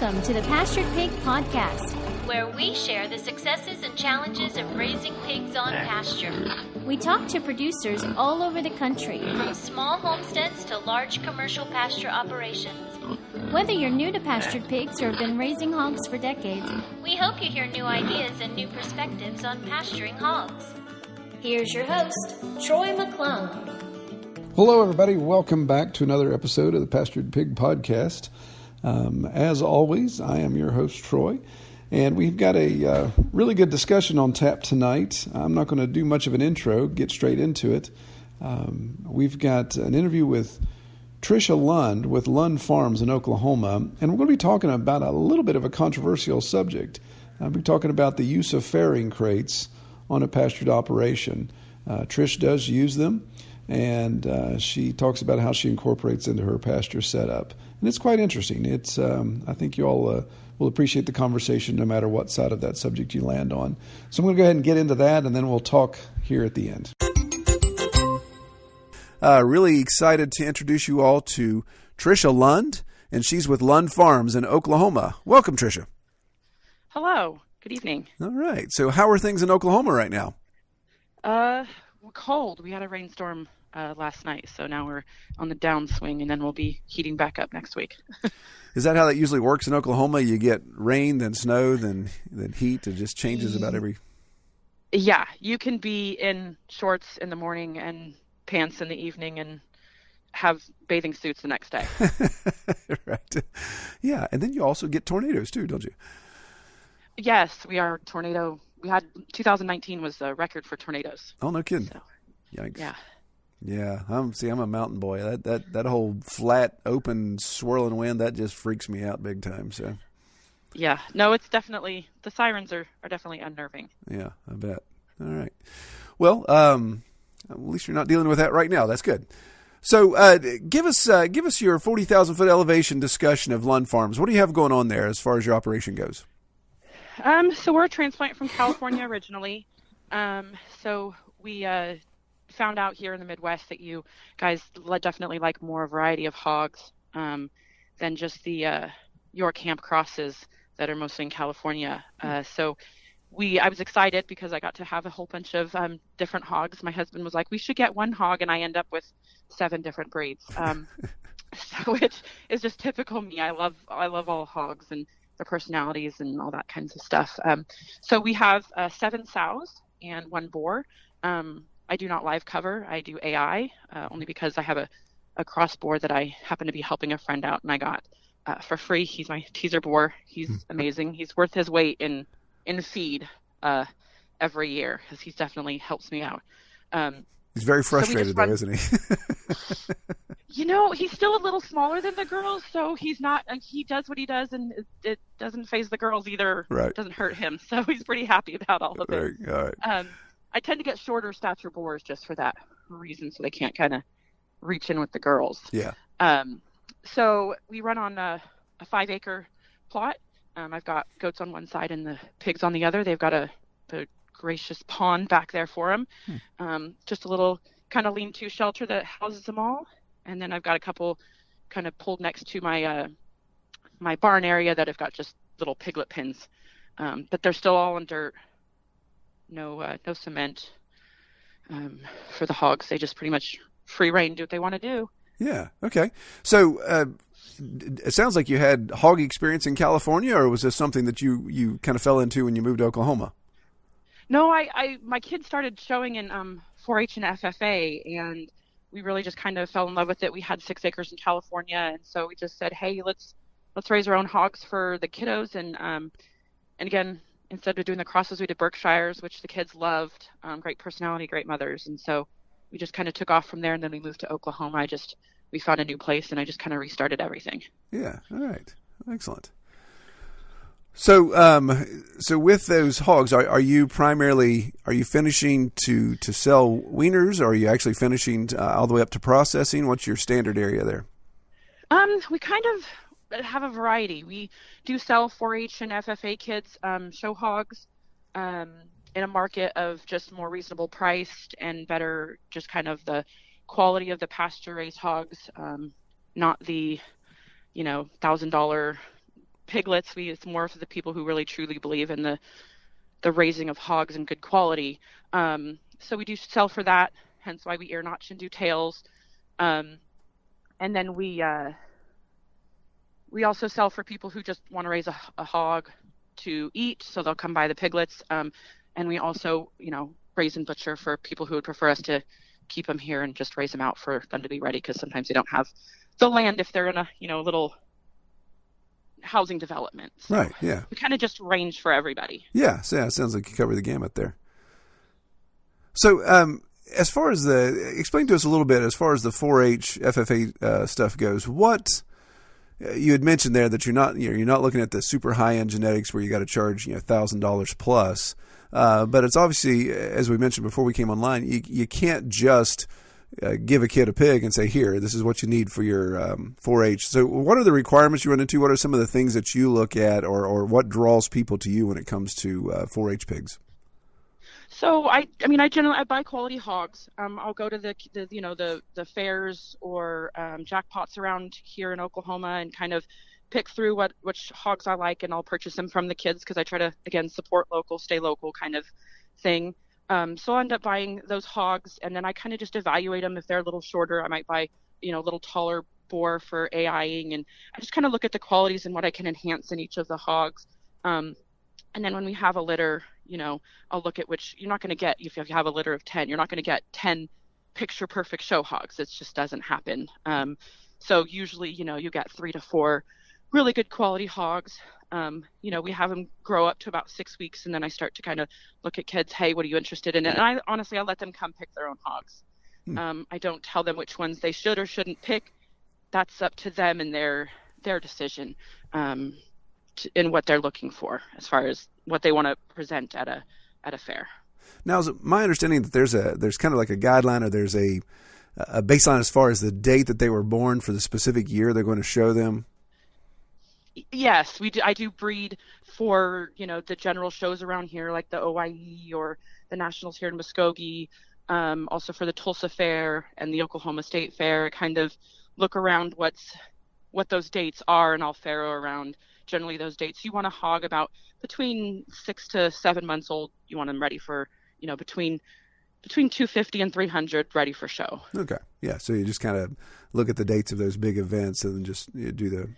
Welcome to the Pastured Pig Podcast, where we share the successes and challenges of raising pigs on pasture. We talk to producers all over the country, From small homesteads to large commercial pasture operations. Whether you're new to pastured pigs or have been raising hogs for decades, We hope you hear new ideas and new perspectives on pasturing hogs. here's your host, Troy McClung. Hello, everybody. Welcome back to another episode of the Pastured Pig Podcast. As always, I am your host, Troy, and we've got a really good discussion on tap tonight. I'm not going to do much of an intro, get straight into it. We've got an interview with Tricia Lund with Lund Farms in Oklahoma, and we're going to be talking about a little bit of a controversial subject. We're talking about the use of farrowing crates on a pastured operation. Trish does use them, and she talks about how she incorporates into her pasture setup. And it's quite interesting. It's I think you all will appreciate the conversation no matter what side of that subject you land on. So I'm going to go ahead and get into that, and then we'll talk here at the end. Really excited to introduce you all to Tricia Lund, and she's with Lund Farms in Oklahoma. Welcome, Tricia. Hello. Good evening. All right. So how are things in Oklahoma right now? We're cold. We had a rainstorm last night, so now we're on the downswing, and then we'll be heating back up next week. Is that how that usually works in Oklahoma? You get rain, then snow, then heat. It just changes about every... Yeah, you can be in shorts in the morning and pants in the evening and have bathing suits the next day. Right. Yeah, and then you also get tornadoes too, don't you? Yes, we are tornado. We had 2019 was the record for tornadoes. Oh, no kidding. So, Yikes. yeah. Yeah, I'm a mountain boy. That whole flat, open, swirling wind, that just freaks me out big time. So. Yeah. No, it's definitely, the sirens are definitely unnerving. Yeah, I bet. All right. Well, at least you're not dealing with that right now. That's good. So, give us your 40,000 foot elevation discussion of Lund Farms. What do you have going on there as far as your operation goes? So we're a transplant from California originally. So we found out here in the Midwest that you guys definitely like more variety of hogs than just the York Camp crosses that are mostly in California. So I was excited because I got to have a whole bunch of different hogs. My husband was like, we should get one hog, and I end up with 7 different breeds. So it is just typical me. I love all hogs and their personalities and all that kinds of stuff. So we have 7 sows and 1 boar. I do not live cover. I do AI, only because I have a cross boar that I happen to be helping a friend out, and I got for free. He's my teaser boar. He's amazing. He's worth his weight in feed every year, because he definitely helps me out. He's very frustrated, though, isn't he? You know, he's still a little smaller than the girls, so he's not. He does what he does, and it doesn't faze the girls either. Right. It doesn't hurt him, so he's pretty happy about all of it. Right. All right. I tend to get shorter stature boars just for that reason, so they can't kind of reach in with the girls. Yeah. So we run on a 5-acre plot. I've got goats on one side and the pigs on the other. They've got a gracious pond back there for them. Just a little kind of lean-to shelter that houses them all. And then I've got a couple kind of pulled next to my my barn area that have got just little piglet pens. But they're still all in dirt. No cement for the hogs. They just pretty much free reign, do what they want to do. Yeah. Okay. So it sounds like you had hog experience in California, or was this something that you kind of fell into when you moved to Oklahoma? No, my kids started showing in 4-H and FFA, and we really just kind of fell in love with it. We had 6 acres in California, and so we just said, hey, let's raise our own hogs for the kiddos. And again, instead of doing the crosses, we did Berkshires, which the kids loved. Great personality, great mothers, and so we just kind of took off from there. And then we moved to Oklahoma. We found a new place, and I just kind of restarted everything. Yeah. All right. Excellent. So, so with those hogs, are you finishing to sell weaners, or are you actually finishing all the way up to processing? What's your standard area there? We kind of have a variety. We do sell 4-H and FFA kids, show hogs, in a market of just more reasonable priced and better, just kind of the quality of the pasture raised hogs, not the, $1,000 piglets. It's more for the people who really truly believe in the raising of hogs in good quality. So we do sell for that, hence why we ear notch and do tails. And then we also sell for people who just want to raise a hog to eat, so they'll come buy the piglets. And we also, raise and butcher for people who would prefer us to keep them here and just raise them out for them to be ready, because sometimes they don't have the land if they're in a, little housing development. So right, yeah. we kind of just range for everybody. Yeah, so it sounds like you cover the gamut there. So as far as explain to us a little bit, as far as the 4-H FFA stuff goes, what you had mentioned there that you're not looking at the super high-end genetics where you got to charge $1,000 plus, but it's obviously, as we mentioned before we came online, you can't just give a kid a pig and say, here, this is what you need for your 4-H. So what are the requirements you run into? What are some of the things that you look at, or what draws people to you when it comes to 4-H pigs? So I generally buy quality hogs. I'll go to the fairs or jackpots around here in Oklahoma and kind of pick through which hogs I like, and I'll purchase them from the kids, because I try to, again, support local, stay local kind of thing. So I'll end up buying those hogs, and then I kind of just evaluate them. If they're a little shorter, I might buy a little taller boar for AIing, and I just kind of look at the qualities and what I can enhance in each of the hogs. And then when we have a litter, I'll look at which you're not going to get, if you have a litter of 10, you're not going to get 10 picture perfect show hogs. It just doesn't happen. So usually, you get 3 to 4 really good quality hogs. We have them grow up to about 6 weeks, and then I start to kind of look at kids, hey, what are you interested in? And I let them come pick their own hogs. I don't tell them which ones they should or shouldn't pick. That's up to them and their decision. In what they're looking for as far as what they want to present at a fair. Now, is it my understanding that there's kind of like a guideline, or there's a baseline as far as the date that they were born for the specific year they're going to show them? Yes, we do. I do breed for, the general shows around here, like the OIE or the Nationals here in Muskogee, also for the Tulsa Fair and the Oklahoma State Fair. Kind of look around what those dates are, and I'll farrow around generally those dates. You want a hog about between 6 to 7 months old. You want them ready for, between 250 and 300 ready for show. Okay. Yeah. So you just kind of look at the dates of those big events and then just do the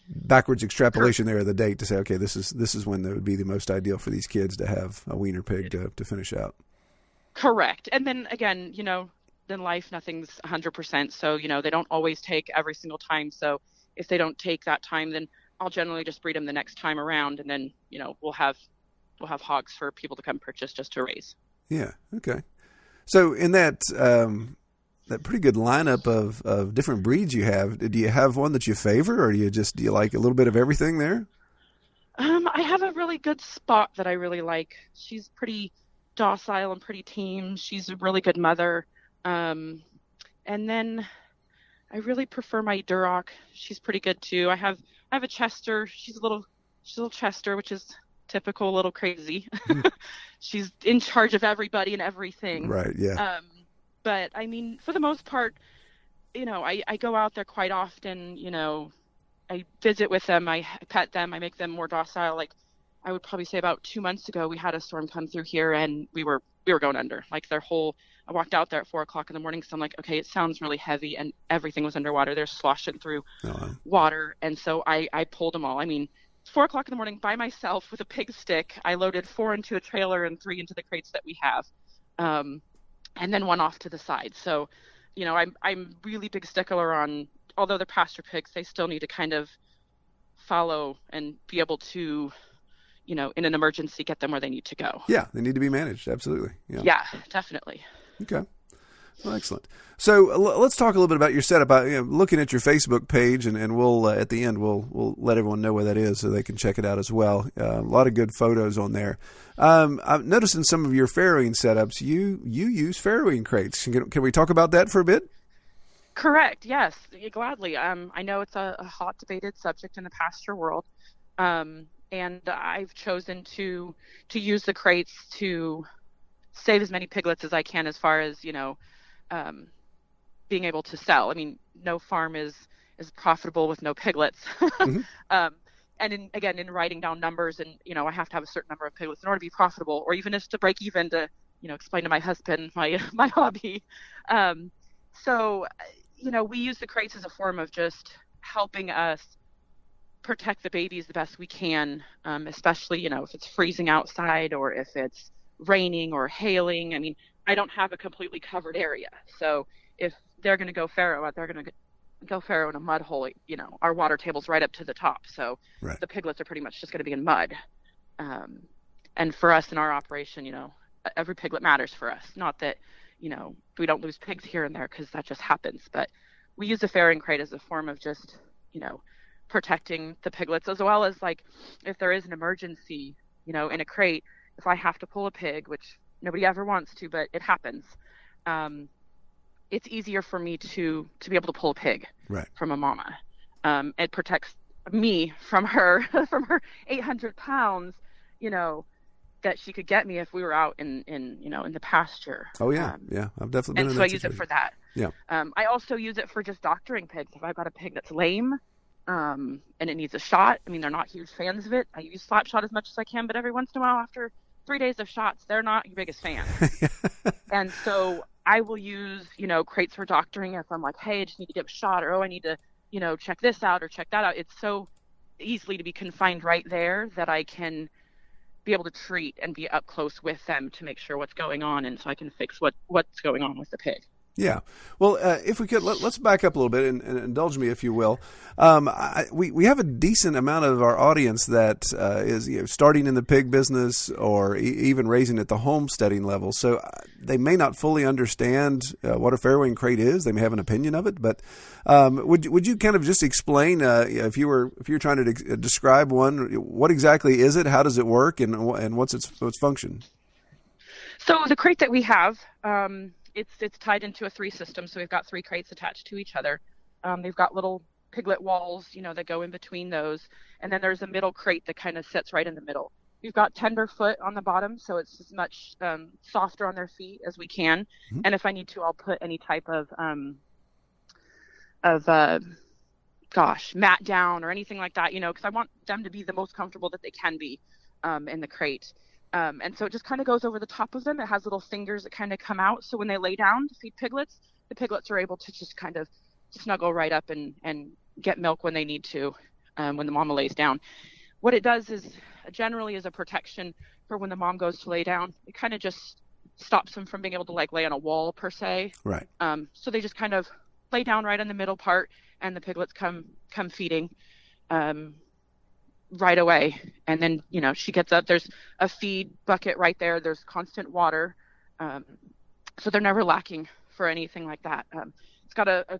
backwards extrapolation there of the date to say, okay, this is when it would be the most ideal for these kids to have a wiener pig to finish out. Correct. And then again, in life, nothing's 100%. So, they don't always take every single time. So if they don't take that time, then I'll generally just breed them the next time around, and then we'll have hogs for people to come purchase just to raise. Yeah. Okay. So in that pretty good lineup of different breeds you have, do you have one that you favor, or do you like a little bit of everything there? I have a really good spot that I really like. She's pretty docile and pretty tame. She's a really good mother. And then I really prefer my Duroc. She's pretty good too. I have a Chester. She's a little Chester, which is typical, a little crazy. She's in charge of everybody and everything. Right. Yeah. But for the most part, I go out there quite often. I visit with them. I pet them. I make them more docile. Like I would probably say about 2 months ago, we had a storm come through here, and we were going under. Like I walked out there at 4:00 in the morning, so I'm like, okay, it sounds really heavy, and everything was underwater. They're sloshing through water, and so I pulled them all. It's 4:00 in the morning by myself with a pig stick. I loaded 4 into a trailer and 3 into the crates that we have, and then 1 off to the side. So, I'm really big stickler on, although they're pasture pigs, they still need to kind of follow and be able to, in an emergency, get them where they need to go. Yeah, they need to be managed. Absolutely. Yeah, definitely. Okay. Well, excellent. So let's talk a little bit about your setup. Looking at your Facebook page, and we'll at the end we'll let everyone know where that is so they can check it out as well. A lot of good photos on there. I've noticed in some of your farrowing setups, you use farrowing crates. Can we talk about that for a bit? Correct. Yes, gladly. I know it's a hot debated subject in the pasture world, and I've chosen to use the crates to save as many piglets as I can, as far as being able to sell. No farm is profitable with no piglets. Mm-hmm. again, in writing down numbers, and, I have to have a certain number of piglets in order to be profitable, or even just to break even to, explain to my husband my hobby. So, we use the crates as a form of just helping us protect the babies the best we can, especially, if it's freezing outside or if it's raining or hailing. I mean, I don't have a completely covered area. So if they're going to go farrow, they're going to go farrow in a mud hole. Our water table's right up to the top. So right. The piglets are pretty much just going to be in mud. And for us in our operation, every piglet matters for us. Not that, we don't lose pigs here and there, because that just happens. But we use the farrowing crate as a form of just, protecting the piglets, as well as, like, if there is an emergency, in a crate, if I have to pull a pig, which nobody ever wants to, but it happens, it's easier for me to be able to pull a pig right. from a mama. It protects me from her 800 pounds, that she could get me if we were out in the pasture. Oh yeah. Yeah. I've definitely been in that situation. And so I use it for that. Yeah. I also use it for just doctoring pigs. If I've got a pig that's lame, and it needs a shot, I mean, they're not huge fans of it. I use slap shot as much as I can, but every once in a while, after 3 days of shots, they're not your biggest fan. And so I will use, crates for doctoring if I'm like, hey, I just need to give a shot, or, oh, I need to, check this out or check that out. It's so easily to be confined right there that I can be able to treat and be up close with them to make sure what's going on, and so I can fix what's going on with the pig. Yeah. Well, if we could, let's back up a little bit and indulge me, if you will. We have a decent amount of our audience that is starting in the pig business, or even raising at the homesteading level. So they may not fully understand what a farrowing crate is. They may have an opinion of it, but would you kind of just explain, if you're trying to describe one, what exactly is it? How does it work, and what's its function? So the crate that we have, it's tied into a 3 system. So we've got 3 crates attached to each other. They've got little piglet walls, that go in between those. And then there's a middle crate that kind of sits right in the middle. We've got tenderfoot on the bottom, so it's as much softer on their feet as we can. Mm-hmm. And if I need to, I'll put any type of mat down or anything like that, because I want them to be the most comfortable that they can be in the crate. And so it just kind of goes over the top of them. It has little fingers that kind of come out. So when they lay down to feed piglets, the piglets are able to just kind of snuggle right up and get milk when they need to, when the mama lays down. What it does is generally is a protection for when the mom goes to lay down. It kind of just stops them from being able to lay on a wall per se. Right. So they just kind of lay down right in the middle part, and the piglets come feeding right away. And then, she gets up, there's a feed bucket right there. There's constant water. So they're never lacking for anything like that. It's got a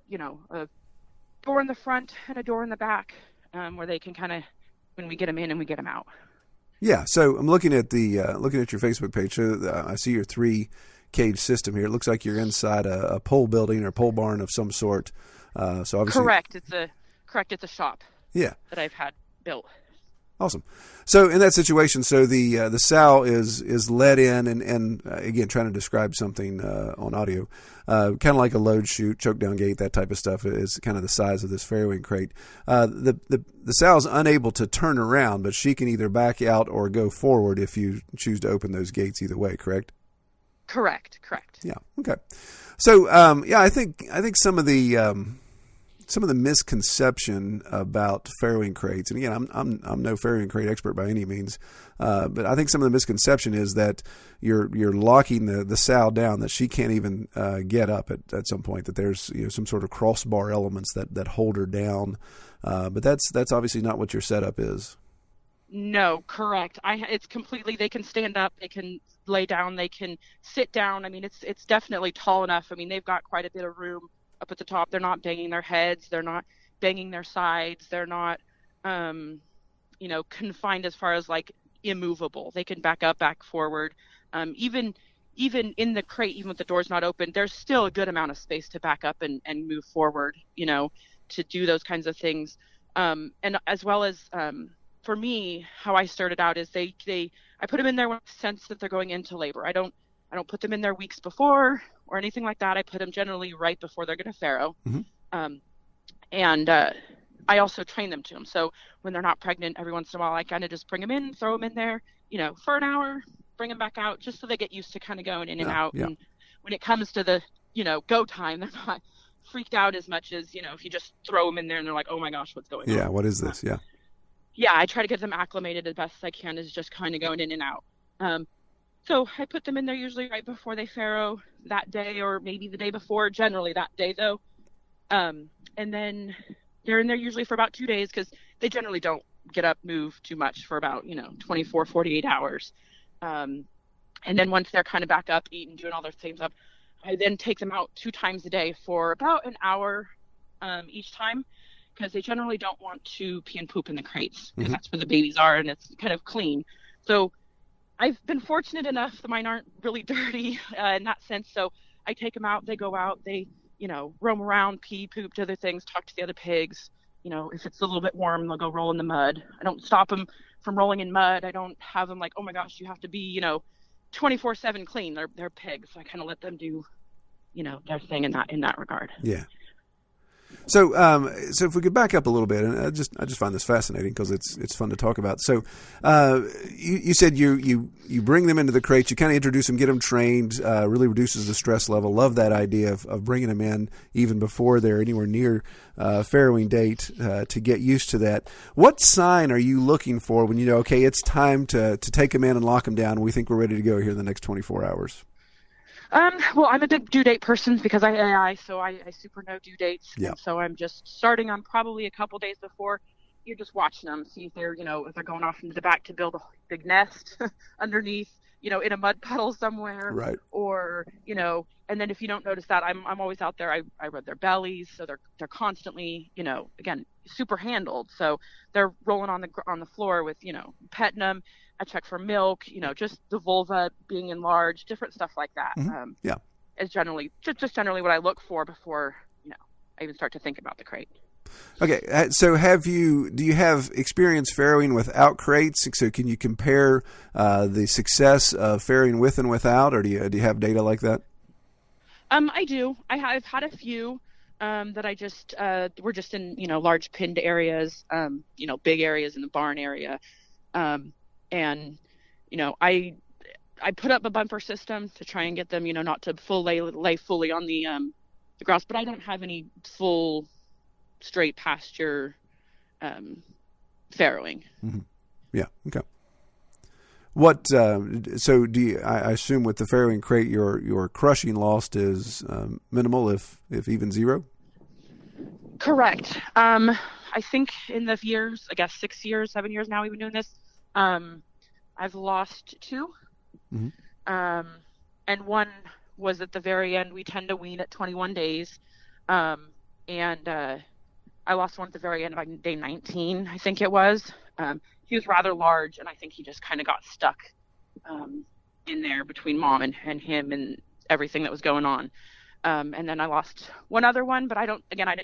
door in the front and a door in the back, where they can kind of, when we get them in and we get them out. Yeah. So I'm looking at looking at your Facebook page. So I see your 3 cage system here. It looks like you're inside a pole building or pole barn of some sort. So obviously. Correct. It's a shop. Yeah. That I've had built. Awesome. So in that situation, so the sow is led in, and again, trying to describe something on audio, kind of like a load chute, choke down gate, that type of stuff is kind of the size of this farrowing crate. The sow is unable to turn around, but she can either back out or go forward if you choose to open those gates either way, correct? Correct. Yeah. Okay. So I think some of the misconception about farrowing crates, and again, I'm no farrowing crate expert by any means, but I think some of the misconception is that you're locking the sow down, that she can't even get up at some point, that there's some sort of crossbar elements that hold her down, but that's obviously not what your setup is. No, correct. It's completely. They can stand up, they can lay down, they can sit down. I mean, it's definitely tall enough. I mean, they've got quite a bit of room up at the top. They're not banging their heads. They're not banging their sides. They're not, confined as far as immovable. They can back up, back forward. Even in the crate, even with the doors not open, there's still a good amount of space to back up and move forward, to do those kinds of things. And as well as, for me, how I started out is I put them in there with the sense that they're going into labor. I don't put them in there weeks before or anything like that. I put them generally right before they're going to farrow. Mm-hmm. And I also train them to them. So when they're not pregnant, every once in a while, I kind of just bring them in, throw them in there, for an hour, bring them back out, just so they get used to kind of going in and out. Yeah. And when it comes to the, go time, they're not freaked out as much as, if you just throw them in there and they're like, oh my gosh, what's going on? Yeah. What is this? Yeah. Yeah. I try to get them acclimated as best as I can, is just kind of going in and out. So I put them in there usually right before they farrow that day, or maybe the day before, generally that day though. And then they're in there usually for about 2 days, because they generally don't get up, move too much for about, 24, 48 hours. And then once they're kind of back up, eating, doing all their things up, I then take them out 2 times a day for about an hour each time, because they generally don't want to pee and poop in the crates, because that's where the babies are and it's kind of clean. So I've been fortunate enough that mine aren't really dirty in that sense. So I take them out, they go out, they, roam around, pee, poop, do other things, talk to the other pigs. If it's a little bit warm, they'll go roll in the mud. I don't stop them from rolling in mud. I don't have them like, oh my gosh, you have to be, 24/7 clean. They're pigs. So I kind of let them do, their thing in that regard. Yeah. So, so if we could back up a little bit, and I just find this fascinating because it's fun to talk about. So, you said you bring them into the crates, you kind of introduce them, get them trained, really reduces the stress level. Love that idea of bringing them in even before they're anywhere near farrowing date to get used to that. What sign are you looking for when okay, it's time to take them in and lock them down? We think we're ready to go here in the next 24 hours. Well, I'm a big due date person because I AI, so I super know due dates. Yeah. And so I'm just starting on probably a couple days before. You're just watching them, see if they're, if they're going off into the back to build a big nest underneath, in a mud puddle somewhere. Right. Or, and then if you don't notice that, I'm always out there. I rub their bellies, so they're constantly, again, super handled. So they're rolling on the floor with, petting them. I check for milk, just the vulva being enlarged, different stuff like that. Yeah. Is generally just generally what I look for before, I even start to think about the crate. Okay. So do you have experience farrowing without crates? So can you compare the success of farrowing with and without, or do you have data like that? I do. I've had a few that I just, were just in, large pinned areas, big areas in the barn area. And, I put up a bumper system to try and get them, not to lay fully on the grass, but I don't have any full straight pasture farrowing. Mm-hmm. Yeah. Okay. What, so I assume with the farrowing crate, your crushing loss is minimal, if even zero? Correct. I think in the years, 6 years, 7 years now we've been doing this, I've lost 2. Mm-hmm. And one was at the very end. We tend to wean at 21 days. And I lost one at the very end of day 19, I think it was. He was rather large, and I think he just kind of got stuck in there between mom and him and everything that was going on. And then I lost one other one, but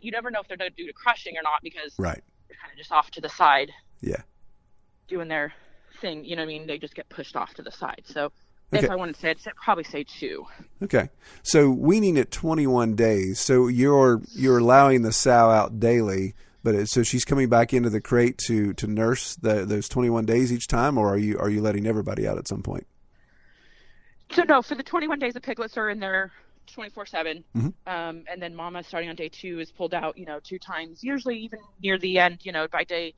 you never know if they're due to crushing or not, because right. they're kind of just off to the side. Yeah. Doing their thing, They just get pushed off to the side. So okay. If I wanted to say it, I'd probably say 2. Okay. So weaning at 21 days. So you're allowing the sow out daily, but so she's coming back into the crate to nurse those 21 days each time, or are you letting everybody out at some point? So no, for the 21 days, the piglets are in there 24/7. Mm-hmm. And then mama, starting on day 2, is pulled out, 2 times, usually even near the end, by day,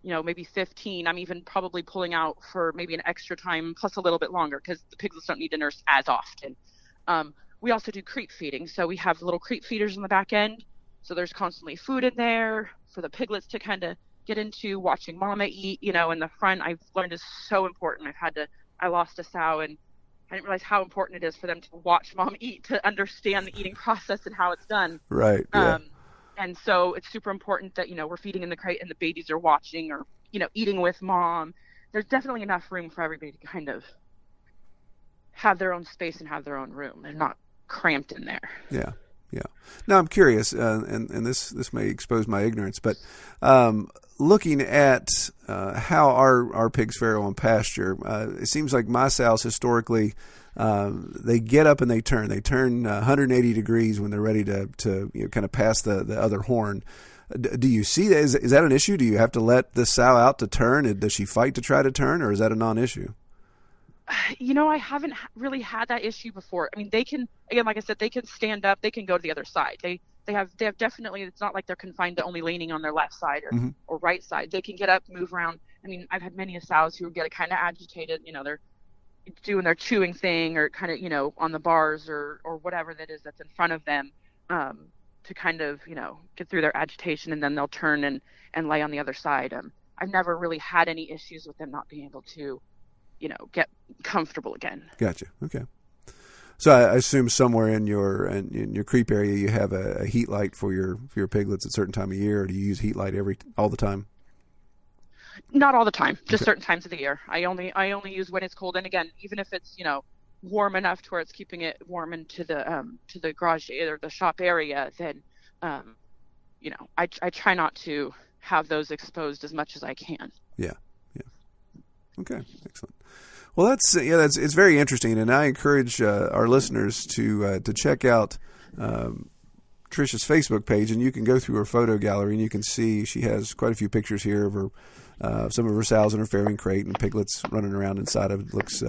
maybe 15, I'm even probably pulling out for maybe an extra time plus a little bit longer, because the piglets don't need to nurse as often. We also do creep feeding. So we have little creep feeders in the back end. So there's constantly food in there for the piglets to kind of get into. Watching mama eat, in the front, I've learned is so important. I lost a sow, and I didn't realize how important it is for them to watch mom eat, to understand the eating process and how it's done. Right. Yeah. And so it's super important that, we're feeding in the crate and the babies are watching, or, eating with mom. There's definitely enough room for everybody to kind of have their own space and have their own room and not cramped in there. Yeah. Yeah. Now I'm curious, and this may expose my ignorance, but looking at how our pigs farrow on pasture, it seems like my sows historically, they get up and they turn 180 degrees when they're ready to kind of pass the other horn. Do you see that? Is that an issue? Do you have to let this sow out to turn? Does she fight to try to turn, or is that a non-issue? I haven't really had that issue before. I mean, they can, again, like I said, they can stand up, they can go to the other side. They have definitely, it's not like they're confined to only leaning on their left side or right side. They can get up, move around. I mean, I've had many sows who get kind of agitated, they're doing their chewing thing or kind of, on the bars or whatever that is that's in front of them, to kind of, get through their agitation, and then they'll turn and lay on the other side. I've never really had any issues with them not being able to, get comfortable again. Gotcha. Okay. So I assume somewhere in your creep area you have a heat light for your piglets at a certain time of year, or do you use heat light all the time? Not all the time, just certain times of the year. I only use when it's cold, and again, even if it's warm enough to where it's keeping it warm into the garage or the shop area, then I try not to have those exposed as much as I can. Yeah. Okay, excellent. Well, it's very interesting, and I encourage our listeners to check out Tricia's Facebook page, and you can go through her photo gallery, and you can see she has quite a few pictures here of her, some of her sows in her Farrowing crate and piglets running around inside of it. Looks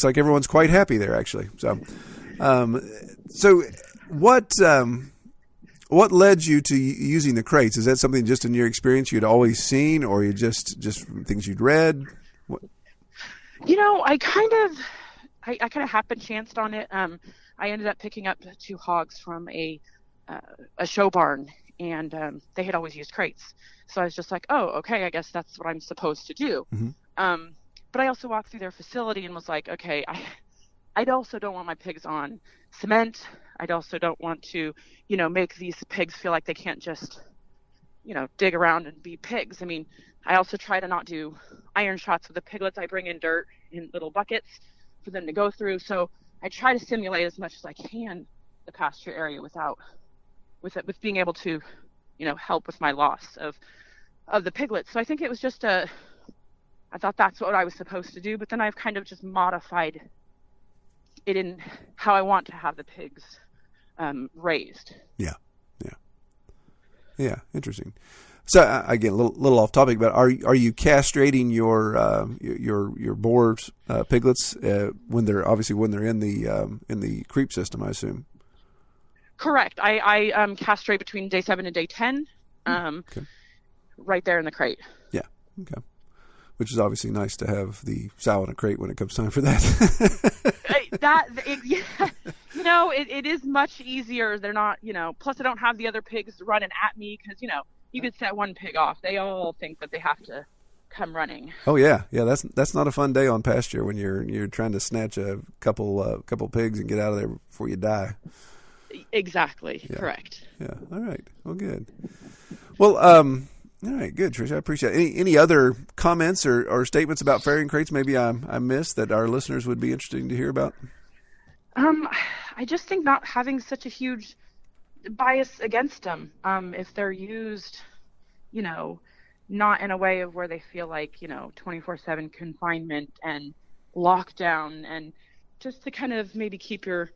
like everyone's quite happy there, actually. So what led you to using the crates? Is that something just in your experience you'd always seen, or you just things you'd read? What? I kind of happen chanced on it. I ended up picking up 2 hogs from a show barn, and they had always used crates. So I was just like, oh, okay, I guess that's what I'm supposed to do. Mm-hmm. But I also walked through their facility and was like, okay, I also don't want my pigs on cement. I also don't want to, make these pigs feel like they can't just, dig around and be pigs. I mean, I also try to not do iron shots with the piglets. I bring in dirt in little buckets for them to go through. So I try to simulate as much as I can the pasture area with being able to, help with my loss of the piglets. So I think it was just I thought that's what I was supposed to do, but then I've kind of just modified it in how I want to have the pigs raised. Yeah. Interesting. So again, a little off topic, but are you castrating your boar piglets when they're in the creep system? I assume. Correct. I castrate between day 7 and day 10. Okay. Right there in the crate. Yeah. Okay. Which is obviously nice to have the sow in a crate when it comes time for that. It is much easier. They're not, plus I don't have the other pigs running at me because, you could set one pig off. They all think that they have to come running. Oh yeah. That's not a fun day on pasture when you're trying to snatch a couple pigs and get out of there before you die. Exactly. Yeah. Correct. Yeah. All right. Well, good. Well, all right, good, Tricia. I appreciate it. Any other comments or statements about farrowing crates maybe I missed that our listeners would be interested to hear about? I just think not having such a huge bias against them. If they're used, not in a way of where they feel like, 24/7 confinement and lockdown, and just to kind of maybe keep your,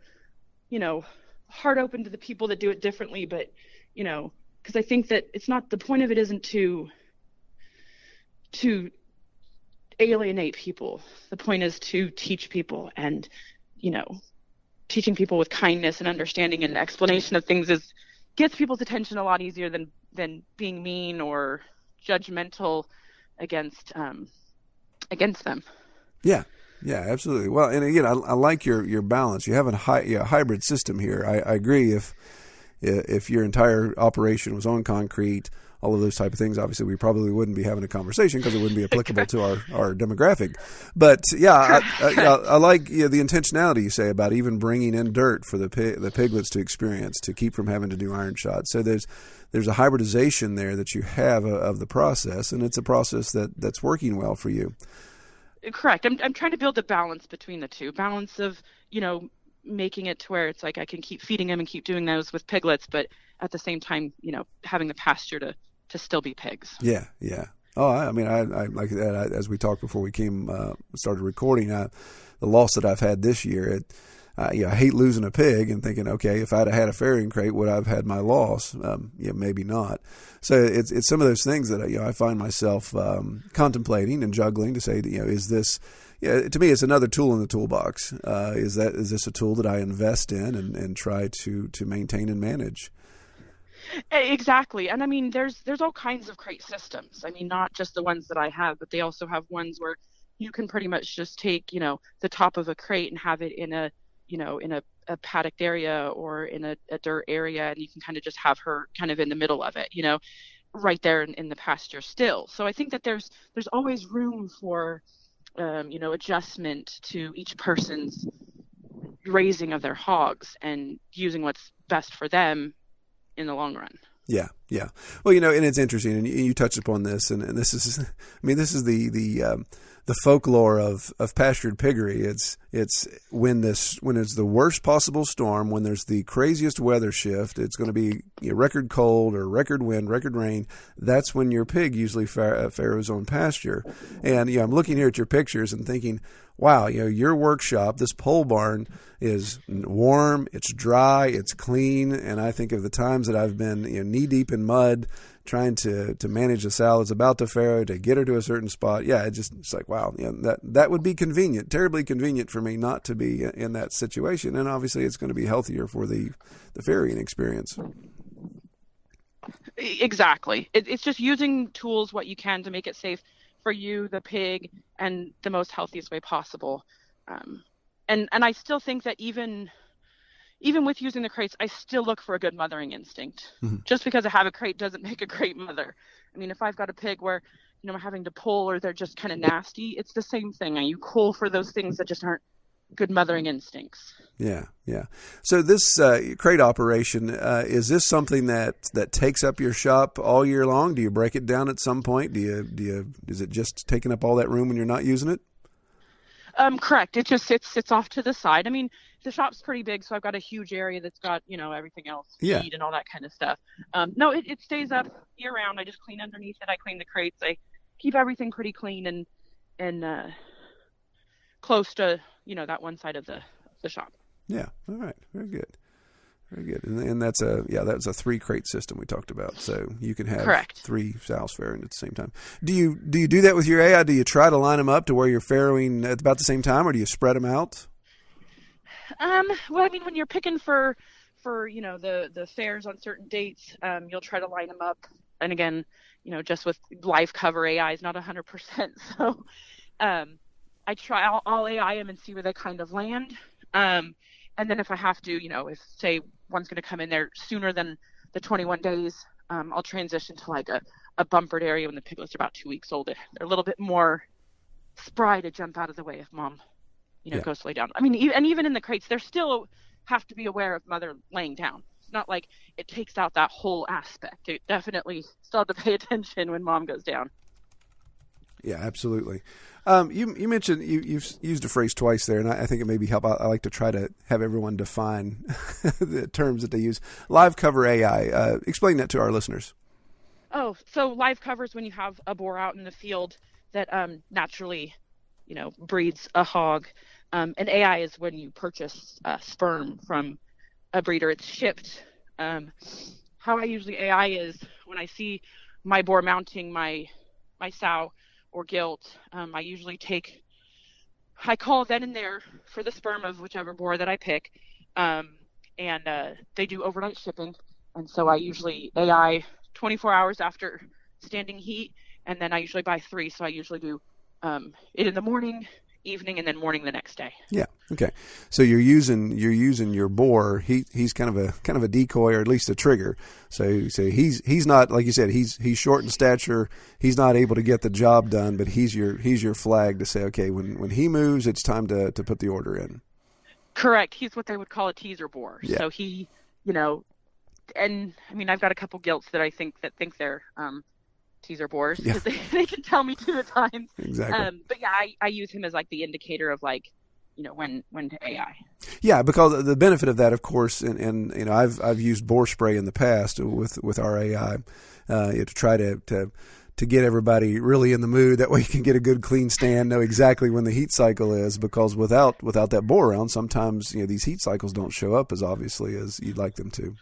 heart open to the people that do it differently, but, because I think that it's not, the point of it isn't to alienate people. The point is to teach people, and, teaching people with kindness and understanding and explanation of things gets people's attention a lot easier than being mean or judgmental against them. Yeah, absolutely. Well, and again, I like your balance. You have a hybrid system here. I agree. If your entire operation was on concrete, all of those type of things, obviously we probably wouldn't be having a conversation because it wouldn't be applicable to our demographic. But yeah, I like the intentionality you say about even bringing in dirt for the piglets to experience, to keep from having to do iron shots. So there's a hybridization there that you have of the process, and it's a process that's working well for you. Correct. I'm trying to build a balance between the two. Balance of, making it to where it's like I can keep feeding them and keep doing those with piglets, but at the same time, having the pasture to still be pigs. Yeah. Oh, I mean, I like that. As we talked before we started recording, the loss that I've had this year, I hate losing a pig and thinking, okay, if I'd have had a farrowing crate, would I have had my loss? Maybe not. So it's some of those things that I find myself contemplating and juggling to say, is this? Yeah, to me, it's another tool in the toolbox. Is this a tool that I invest in and try to maintain and manage? Exactly. And I mean, there's all kinds of crate systems. I mean, not just the ones that I have, but they also have ones where you can pretty much just take, the top of a crate and have it in a paddocked area or in a dirt area, and you can kind of just have her kind of in the middle of it, right there in the pasture still. So I think that there's always room for, adjustment to each person's raising of their hogs and using what's best for them in the long run. Yeah. Well, and it's interesting, and you touched upon this, and this is, this is the folklore of pastured piggery. It's when it's the worst possible storm, when there's the craziest weather shift, it's going to be record cold or record wind, record rain. That's when your pig usually farrows on pasture. And I'm looking here at your pictures and thinking, wow, your workshop, this pole barn is warm, it's dry, it's clean, and I think of the times that I've been knee deep in mud trying to manage the sow that's about to farrow, to get her to a certain spot. Yeah, it's like, wow, that would be convenient, terribly convenient for me not to be in that situation, and obviously it's going to be healthier for the farrowing experience. Exactly. It's just using tools what you can to make it safe for you, the pig, and the most healthiest way possible. And I still think that even with using the crates, I still look for a good mothering instinct. Mm-hmm. Just because I have a crate doesn't make a great mother. I mean, if I've got a pig where, I'm having to pull or they're just kind of nasty, it's the same thing. You cull for those things that just aren't good mothering instincts. Yeah. So this crate operation, is this something that takes up your shop all year long? Do you break it down at some point? Is it just taking up all that room when you're not using it? Correct. It just sits off to the side. I mean, the shop's pretty big, so I've got a huge area that's got, everything else, feed and all that kind of stuff. No, it stays up year round. I just clean underneath it. I clean the crates. I keep everything pretty clean and close to, that one side of the shop. Yeah. All right. Very good. And that's a 3-crate system we talked about. So you can have Correct. 3 sows farrowing at the same time. Do you do that with your AI? Do you try to line them up to where you're farrowing at about the same time, or do you spread them out? Well, I mean, when you're picking for the fairs on certain dates, you'll try to line them up. And again, just with live cover AI is not 100%. So, I try, I'll AI them and see where they kind of land. And then if I have to, if say one's going to come in there sooner than the 21 days, I'll transition to like a bumpered area when the piglets are about 2 weeks old. They're a little bit more spry to jump out of the way if mom, goes to lay down. I mean, even in the crates, they still have to be aware of mother laying down. It's not like it takes out that whole aspect. It definitely still have to pay attention when mom goes down. Yeah, absolutely. You mentioned you've used a phrase twice there, and I think it maybe help. I like to try to have everyone define the terms that they use. Live cover AI. Explain that to our listeners. Oh, so live cover is when you have a boar out in the field that naturally, breeds a hog. And AI is when you purchase sperm from a breeder. It's shipped. How I usually AI is when I see my boar mounting my sow or gilt, I usually I call then and there for the sperm of whichever boar that I pick, and they do overnight shipping, and so I usually AI 24 hours after standing heat, and then I usually buy 3, so I usually do it in the morning, evening, and then morning the next day. Yeah. Okay. So you're using your boar. He's kind of a decoy, or at least a trigger. So he's not, like you said, he's short in stature. He's not able to get the job done, but he's your flag to say, okay, when he moves, it's time to put the order in. Correct. He's what they would call a teaser boar. Yeah. So he, and I mean, I've got a couple gilts that I think they're teaser boars, because they can tell me 2 at times. Exactly. But yeah, I use him as like the indicator of like, when to AI. Yeah, because the benefit of that, of course, and I've used boar spray in the past with our AI to try to to get everybody really in the mood. That way you can get a good clean stand, know exactly when the heat cycle is, because without that boar around, sometimes, these heat cycles don't show up as obviously as you'd like them to.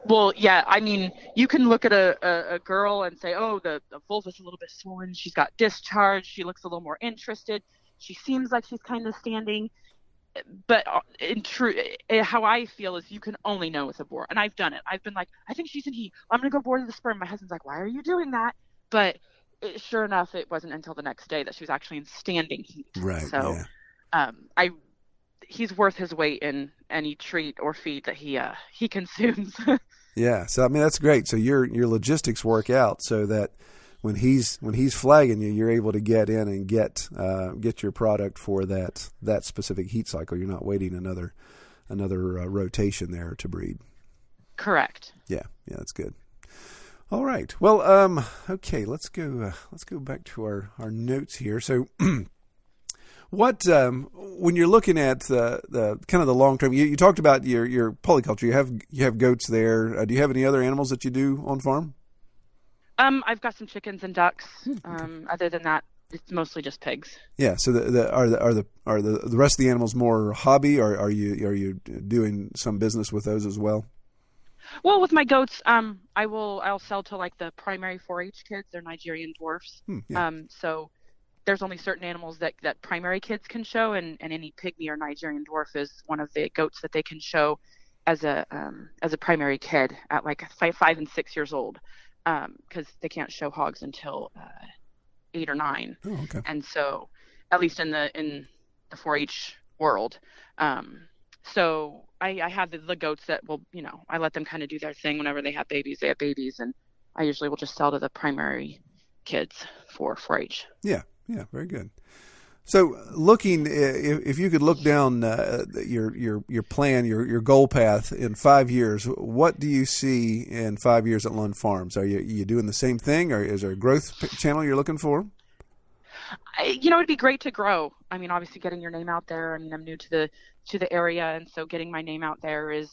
Well, yeah, I mean, you can look at a girl and say, oh, the vulva's a little bit swollen. She's got discharge. She looks a little more interested. She seems like she's kind of standing. But in true, how I feel is you can only know with a boar. And I've done it. I've been like, I think she's in heat. I'm going to go bore the sperm. My husband's like, why are you doing that? But sure enough, it wasn't until the next day that she was actually in standing heat. Right. So he's worth his weight in any treat or feed that he consumes. Yeah. So, I mean, that's great. So your logistics work out so that when he's flagging you, you're able to get in and get your product for that specific heat cycle. You're not waiting another rotation there to breed. Correct. Yeah, that's good. All right. Well, okay. Let's go back to our notes here. So, what when you're looking at the kind of the long term, you talked about your polyculture. You have goats there. Do you have any other animals that you do on farm? I've got some chickens and ducks. Other than that, it's mostly just pigs. Yeah. So are the rest of the animals more hobby, or are you doing some business with those as well? Well, with my goats, I'll sell to like the primary 4-H kids. They're Nigerian dwarfs. So there's only certain animals that primary kids can show, and any pygmy or Nigerian dwarf is one of the goats that they can show as a primary kid at like 5 and 6 years old. Because they can't show hogs until 8 or 9. Oh, okay. And so, at least in the 4-H world, so I have the goats that will, I let them kind of do their thing. Whenever they have babies, and I usually will just sell to the primary kids for 4-H. Yeah, very good. So, looking, if you could look down your plan, your goal path in 5 years, what do you see in 5 years at Lund Farms? Are you doing the same thing, or is there a growth channel you're looking for? It'd be great to grow. I mean, obviously, getting your name out there. I mean, I'm new to the area, and so getting my name out there is,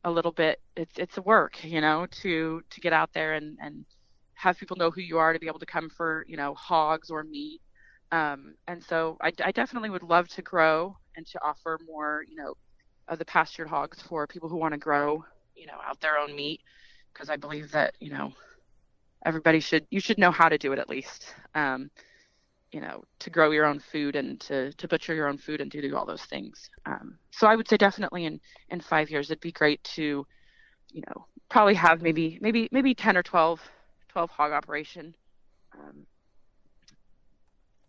a little bit. It's a work, to get out there and have people know who you are, to be able to come for hogs or meat. And so I definitely would love to grow and to offer more, of the pastured hogs for people who want to grow, out their own meat, because I believe that, you should know how to do it at least, to grow your own food and to butcher your own food and to do all those things. So I would say definitely in 5 years, it'd be great to, probably have maybe 10 or 12 hog operation.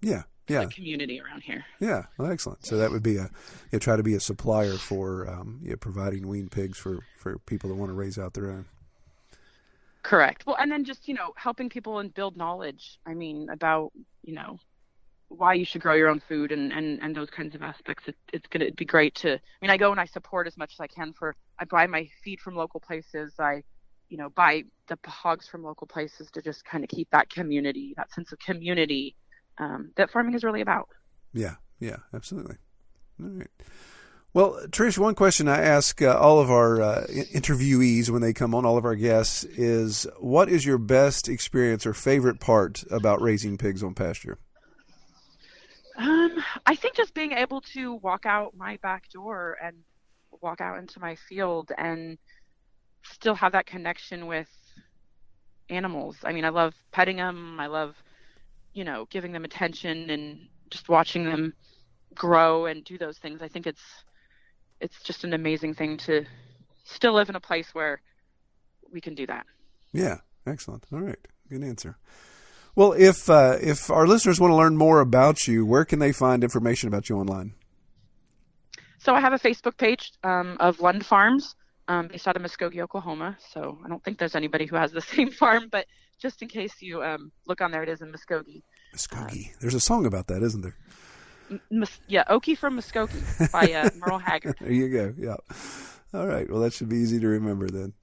Yeah. The community around here. Yeah, well, excellent. So that would be try to be a supplier for providing weaned pigs for people that want to raise out their own. Correct. Well, and then just helping people and build knowledge. I mean, about why you should grow your own food and those kinds of aspects. It'd be great to. I mean, I go and I support as much as I can. I buy my feed from local places. I buy the hogs from local places to just kind of keep that community, that sense of community. That farming is really about. Yeah, absolutely. All right. Well, Trish, one question I ask all of our interviewees when they come on, all of our guests, is what is your best experience or favorite part about raising pigs on pasture? I think just being able to walk out my back door and walk out into my field and still have that connection with animals. I mean, I love petting them. I love giving them attention and just watching them grow and do those things. I think it's just an amazing thing to still live in a place where we can do that. Yeah. Excellent. All right. Good answer. Well, if our listeners want to learn more about you, where can they find information about you online? So I have a Facebook page of Lund Farms based out of Muskogee, Oklahoma. So I don't think there's anybody who has the same farm, but just in case you look on there, it is in Muskogee. Muskogee. There's a song about that, isn't there? Okie from Muskogee by Merle Haggard. There you go. Yeah. All right. Well, that should be easy to remember then.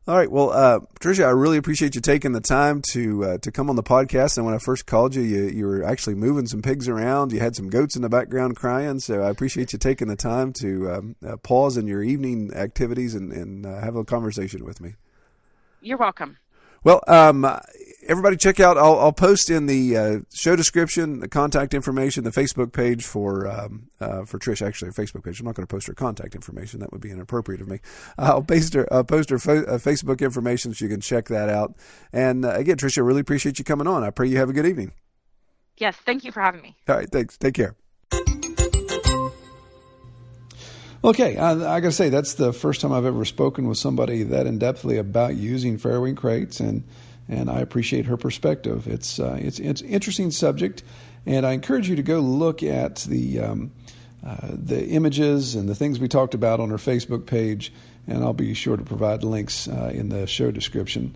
All right. Well, Tricia, I really appreciate you taking the time to come on the podcast. And when I first called you, you were actually moving some pigs around. You had some goats in the background crying. So I appreciate you taking the time to pause in your evening activities and have a conversation with me. You're welcome. Well, everybody check out, I'll post in the show description the contact information, the Facebook page for Trish, actually a Facebook page. I'm not going to post her contact information. That would be inappropriate of me. I'll post her Facebook information so you can check that out. And again, Trish, I really appreciate you coming on. I pray you have a good evening. Yes, thank you for having me. All right, thanks. Take care. Okay, I got to say, that's the first time I've ever spoken with somebody that in-depthly about using Farrowing crates, and I appreciate her perspective. It's an interesting subject, and I encourage you to go look at the images and the things we talked about on her Facebook page, and I'll be sure to provide links in the show description.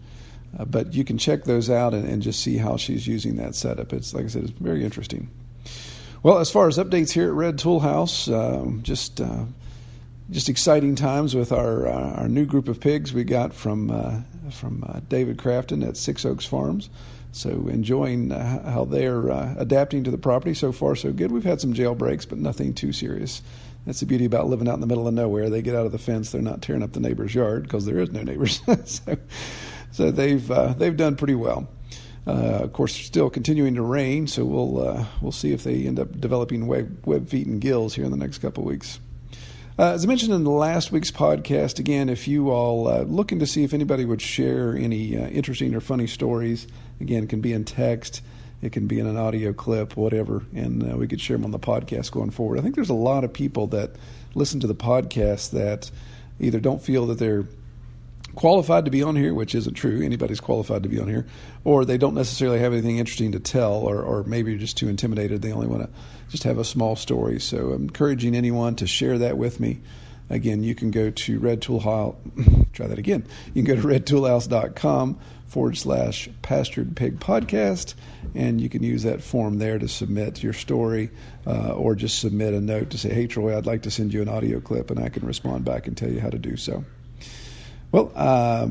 But you can check those out and just see how she's using that setup. It's, like I said, it's very interesting. Well, as far as updates here at Red Tool House, just exciting times with our new group of pigs we got from David Crafton at Six Oaks Farms. So enjoying how they're adapting to the property. So far, so good. We've had some jailbreaks, but nothing too serious. That's the beauty about living out in the middle of nowhere. They get out of the fence. They're not tearing up the neighbor's yard because there is no neighbors. So they've done pretty well. Of course, still continuing to rain, so we'll see if they end up developing web feet and gills here in the next couple of weeks. As I mentioned in the last week's podcast, again, if you all looking to see if anybody would share any interesting or funny stories, again, it can be in text, it can be in an audio clip, whatever, and we could share them on the podcast going forward. I think there's a lot of people that listen to the podcast that either don't feel that they're qualified to be on here, which isn't true. Anybody's qualified to be on here. Or they don't necessarily have anything interesting to tell, or maybe you're just too intimidated. They only want to just have a small story. So I'm encouraging anyone to share that with me. Again, you can go to Red Tool House. Try that again. You can go to redtoolhouse.com/Pastured Pig Podcast, and you can use that form there to submit your story, or just submit a note to say, "Hey, Troy, I'd like to send you an audio clip," and I can respond back and tell you how to do so. Well,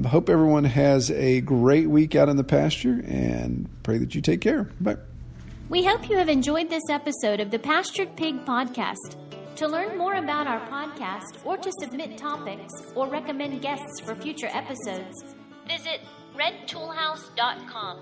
hope everyone has a great week out in the pasture, and pray that you take care. Bye. We hope you have enjoyed this episode of the Pastured Pig Podcast. To learn more about our podcast, or to submit topics, or recommend guests for future episodes, Visit redtoolhouse.com.